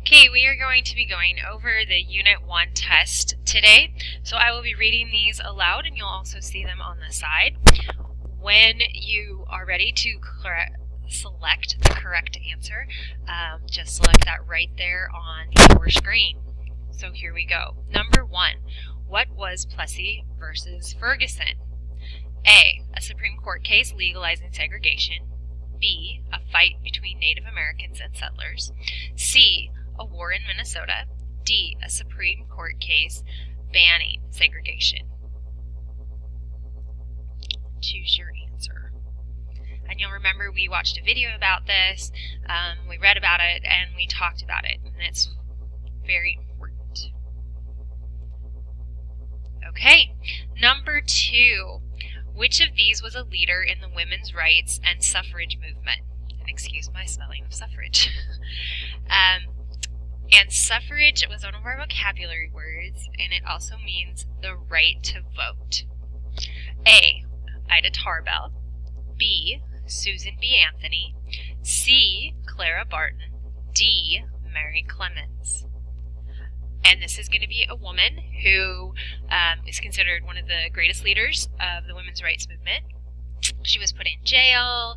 Okay, we are going to be going over the Unit 1 test today. So I will be reading these aloud and you'll also see them on the side. When you are ready to select the correct answer, just select that right there on your screen. So here we go. Number 1, what was Plessy versus Ferguson? A Supreme Court case legalizing segregation. B, a fight between Native Americans and settlers. C, a war in Minnesota. D, a Supreme Court case banning segregation. Choose your answer. And you'll remember we watched a video about this, we read about it, and we talked about it, and it's very important. Okay, number 2. Which of these was a leader in the women's rights and suffrage movement? And excuse my spelling of suffrage. And suffrage was one of our vocabulary words, and it also means the right to vote. A, Ida Tarbell. B, Susan B. Anthony. C, Clara Barton. D, Mary Clemens. And this is going to be a woman who is considered one of the greatest leaders of the women's rights movement. She was put in jail.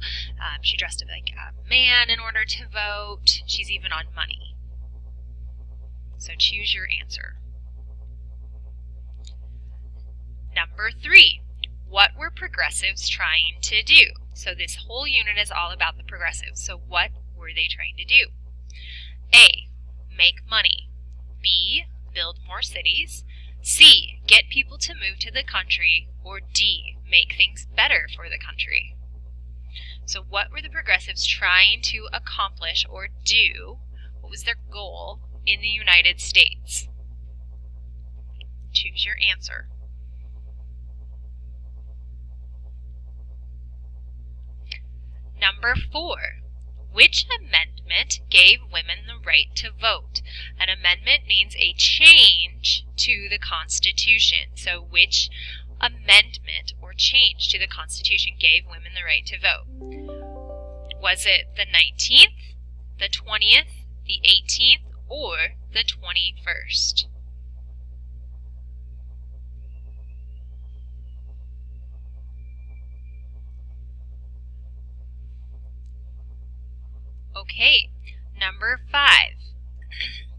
She dressed up like a man in order to vote. She's even on money. So choose your answer. Number 3. What were progressives trying to do? So this whole unit is all about the progressives. So what were they trying to do? A, make money. B, build more cities. C, get people to move to the country. Or D, make things better for the country. So what were the progressives trying to accomplish or do? What was their goal in the United States? Choose your answer. Number 4. Which amendment gave women the right to vote? An amendment means a change to the Constitution. So which amendment or change to the Constitution gave women the right to vote? Was it the 19th, the 20th, the 18th, or the 21st? Okay, number 5.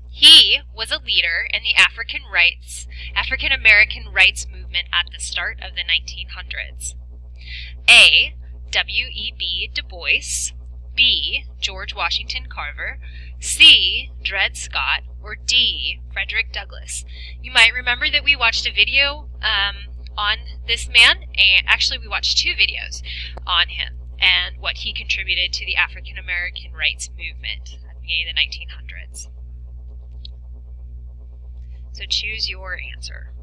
He was a leader in the African American rights movement at the start of the 1900s. A, W.E.B. Du Bois. B, George Washington Carver. C, Dred Scott. Or D, Frederick Douglass. You might remember that we watched a video on this man, and actually we watched 2 videos on him and what he contributed to the African American rights movement at the beginning of the 1900s. So choose your answer.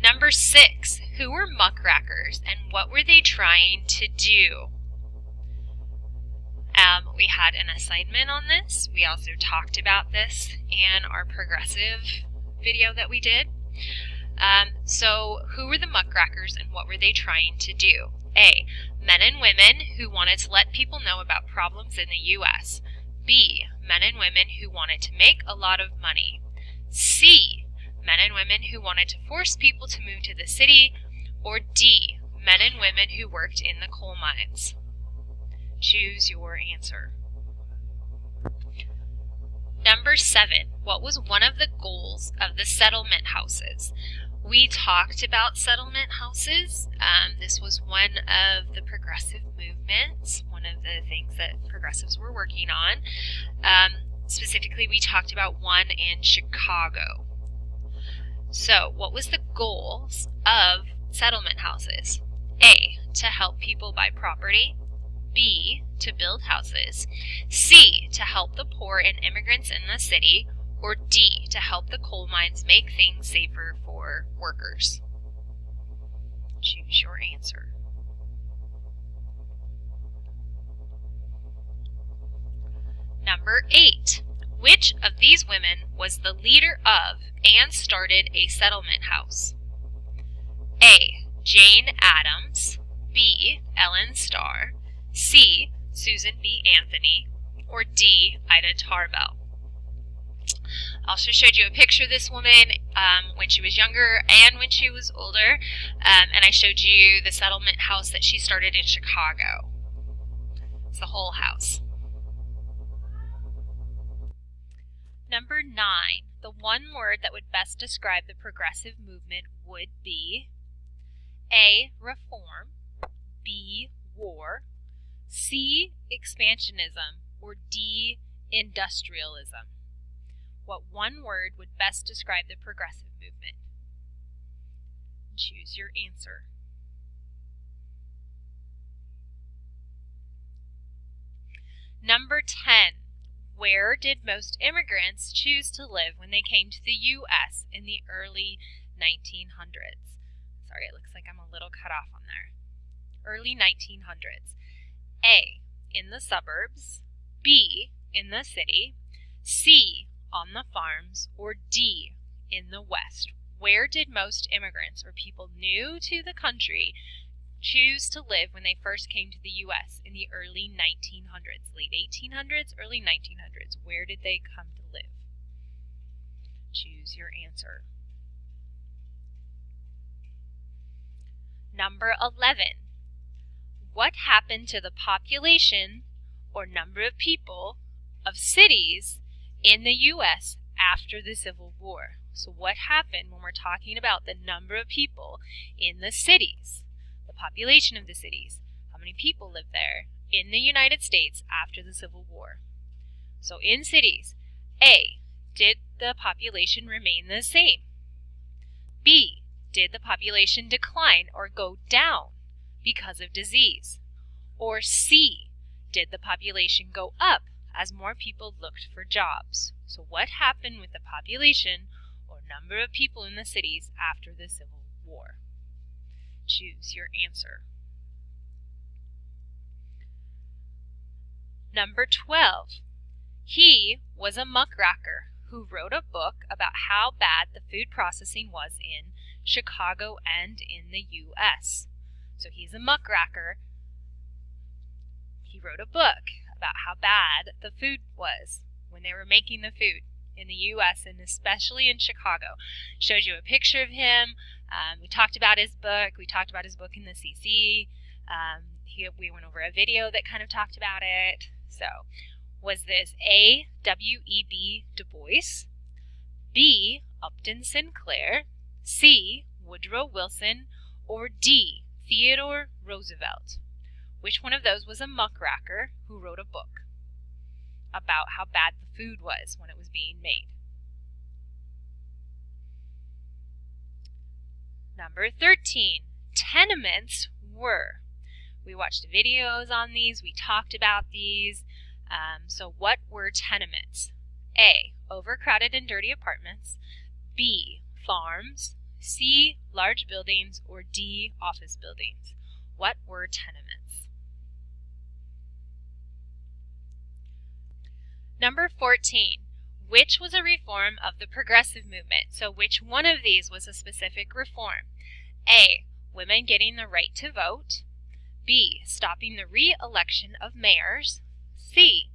Number 6. Who were muckrackers and what were they trying to do? We had an assignment on this. We also talked about this in our progressive video that we did. So who were the muckrackers and what were they trying to do? A, men and women who wanted to let people know about problems in the U.S. B, men and women who wanted to make a lot of money. C, men and women who wanted to force people to move to the city. Or D, men and women who worked in the coal mines. Choose your answer. Number 7. What was one of the goals of the settlement houses? We talked about settlement houses. This was one of the progressive movements, one of the things that progressives were working on. Specifically, we talked about one in Chicago. So, what was the goals of settlement houses? A, to help people buy property. B, to build houses. C, to help the poor and immigrants in the city. Or D, to help the coal mines make things safer for workers. Choose your answer. Number 8. Which of these women was the leader of and started a settlement house? A, Jane Addams. B, Ellen Starr. C, Susan B. Anthony. Or D, Ida Greta Tarbell. I also showed you a picture of this woman when she was younger and when she was older, and I showed you the settlement house that she started in Chicago. It's the whole house. Number 9. The one word that would best describe the progressive movement would be A. Reform, B. War, C. Expansionism, or D. Industrialism. What one word would best describe the progressive movement? Choose your answer. Number 10. Where did most immigrants choose to live when they came to the U.S. in the early 1900s? Sorry, it looks like I'm a little cut off on there. Early 1900s. A. In the suburbs, B. In the city, C. On the farms, or D. In the West. Where did most immigrants, or people new to the country, choose to live when they first came to the U.S. in the early 1900s, late 1800s, early 1900s? Where did they come to live? Choose your answer. Number 11. What happened to the population, or number of people, of cities in the U.S. after the Civil War? So what happened when we're talking about the number of people in the cities? The population of the cities. How many people live there in the United States after the Civil War? So in cities, A. Did the population remain the same? B. Did the population decline or go down because of disease? Or C. Did the population go up as more people looked for jobs? So what happened with the population or number of people in the cities after the Civil War? Choose your answer. Number 12. He was a muckraker who wrote a book about how bad the food processing was in Chicago and in the U.S. So he's a muckraker. He wrote a book about how bad the food was when they were making the food in the U.S. and especially in Chicago. Shows you a picture of him. We talked about his book. We talked about his book in the CC. We went over a video that kind of talked about it. So, was this A. W.E.B. Du Bois, B. Upton Sinclair, C. Woodrow Wilson, or D. Theodore Roosevelt? Which one of those was a muckraker who wrote a book about how bad the food was when it was being made? Number 13. Tenements were. We watched videos on these. We talked about these. So what were tenements? A. Overcrowded and dirty apartments. B. Farms. C. Large buildings. Or D. Office buildings. What were tenements? Number 14. Which was a reform of the progressive movement? So which one of these was a specific reform? A. Women getting the right to vote. B. Stopping the re-election of mayors. C.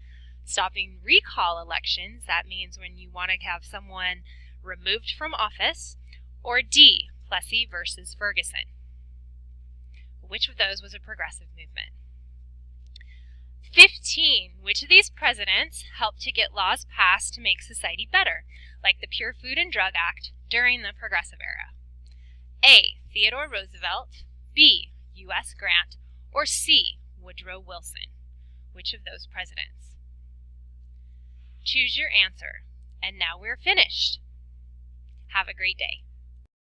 Stopping recall elections. That means when you want to have someone removed from office. Or D. Plessy versus Ferguson. Which of those was a progressive movement? 15. Which of these presidents helped to get laws passed to make society better, like the Pure Food and Drug Act during the Progressive Era? A. Theodore Roosevelt, B. U.S. Grant, or C. Woodrow Wilson? Which of those presidents? Choose your answer. And now we're finished. Have a great day.